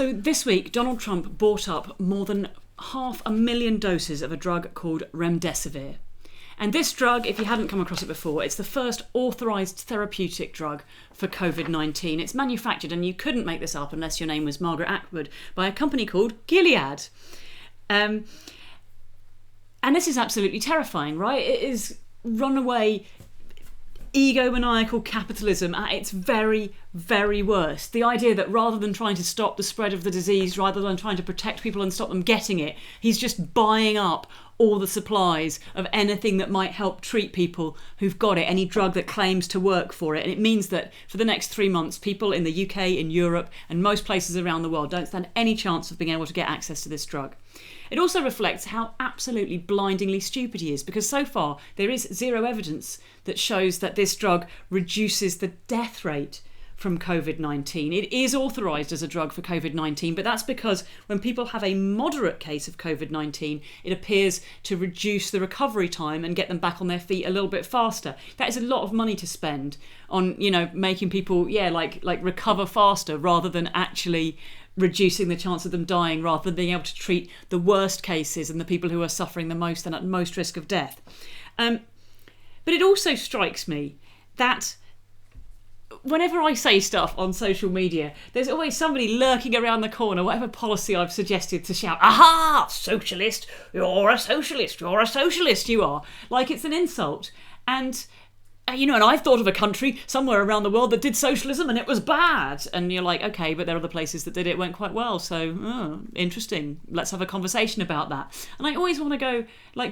So this week, Donald Trump bought up more than 500,000 doses of a drug called remdesivir. And this drug, if you hadn't come across it before, it's the first authorised therapeutic drug for COVID-19. It's manufactured, and you couldn't make this up unless your name was Margaret Atwood, by a company called Gilead. And this is absolutely terrifying, right? It is runaway egomaniacal capitalism at its very, very worst. The idea that rather than trying to stop the spread of the disease, rather than trying to protect people and stop them getting it, he's just buying up all the supplies of anything that might help treat people who've got it, any drug that claims to work for it. And it means that for the next 3 months, people in the UK, in Europe, and most places around the world don't stand any chance of being able to get access to this drug. It also reflects how absolutely blindingly stupid he is, because so far there is zero evidence that shows that this drug reduces the death rate from COVID-19. It is authorised as a drug for COVID-19, but that's because when people have a moderate case of COVID-19, it appears to reduce the recovery time and get them back on their feet a little bit faster. That is a lot of money to spend on, making people, like recover faster, rather than actually reducing the chance of them dying, rather than being able to treat the worst cases and the people who are suffering the most and at most risk of death. But it also strikes me that whenever I say stuff on social media, there's always somebody lurking around the corner, whatever policy I've suggested, to shout, "Aha! Socialist! You're a socialist! You're a socialist, you are!" Like it's an insult. And and I've thought of a country somewhere around the world that did socialism and it was bad. And you're like, okay, but there are other places that did it, went quite well. So, interesting. Let's have a conversation about that. And I always want to go,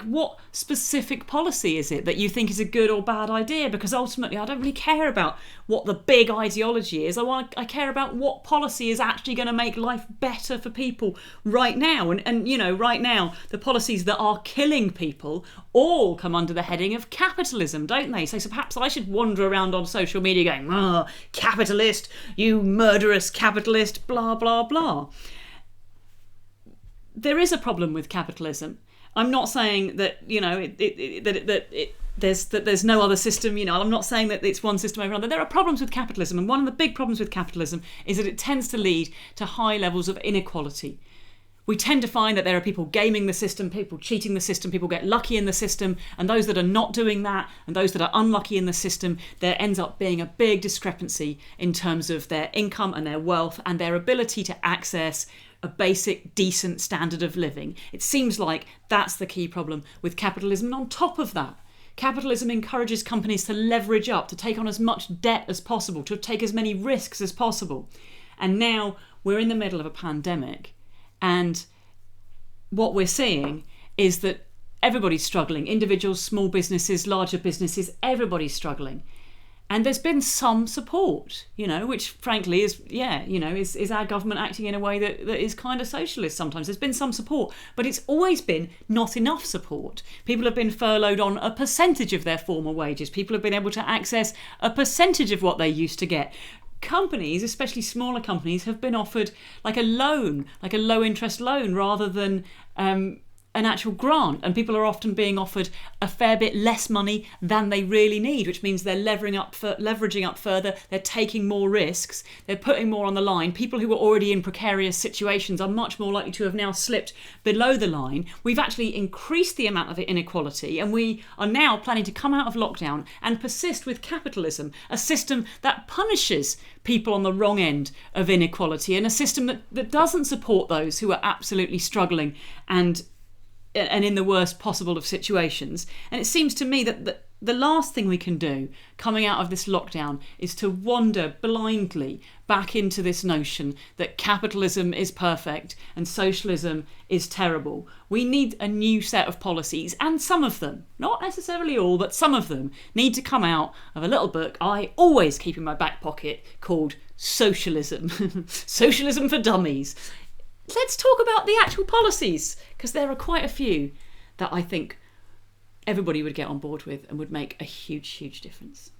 what specific policy is it that you think is a good or bad idea? Because ultimately, I don't really care about what the big ideology is. I care about what policy is actually going to make life better for people right now. And right now, the policies that are killing people all come under the heading of capitalism, don't they? So perhaps I should wander around on social media going, capitalist, you murderous capitalist, blah, blah, blah. There is a problem with capitalism. I'm not saying that, there's no other system, I'm not saying that it's one system over another. There are problems with capitalism, and one of the big problems with capitalism is that it tends to lead to high levels of inequality. We tend to find that there are people gaming the system, people cheating the system, people get lucky in the system, and those that are not doing that, and those that are unlucky in the system, there ends up being a big discrepancy in terms of their income and their wealth and their ability to access a basic, decent standard of living. It seems like that's the key problem with capitalism. And on top of that, capitalism encourages companies to leverage up, to take on as much debt as possible, to take as many risks as possible. And now we're in the middle of a pandemic, and what we're seeing is that everybody's struggling. Individuals, small businesses, larger businesses, everybody's struggling. And there's been some support, which frankly is our government acting in a way that is kind of socialist sometimes. There's been some support, but it's always been not enough support. People have been furloughed on a percentage of their former wages. People have been able to access a percentage of what they used to get. Companies, especially smaller companies, have been offered like a loan, like a low interest loan, rather than an actual grant, and people are often being offered a fair bit less money than they really need, which means they're leveraging up further, they're taking more risks, they're putting more on the line. People who are already in precarious situations are much more likely to have now slipped below the line. We've actually increased the amount of inequality, and we are now planning to come out of lockdown and persist with capitalism, a system that punishes people on the wrong end of inequality, and a system that doesn't support those who are absolutely struggling and in the worst possible of situations. And it seems to me that the last thing we can do coming out of this lockdown is to wander blindly back into this notion that capitalism is perfect and socialism is terrible. We need a new set of policies, and some of them, not necessarily all, but some of them need to come out of a little book I always keep in my back pocket called Socialism. Socialism for Dummies. Let's talk about the actual policies, because there are quite a few that I think everybody would get on board with and would make a huge, huge difference.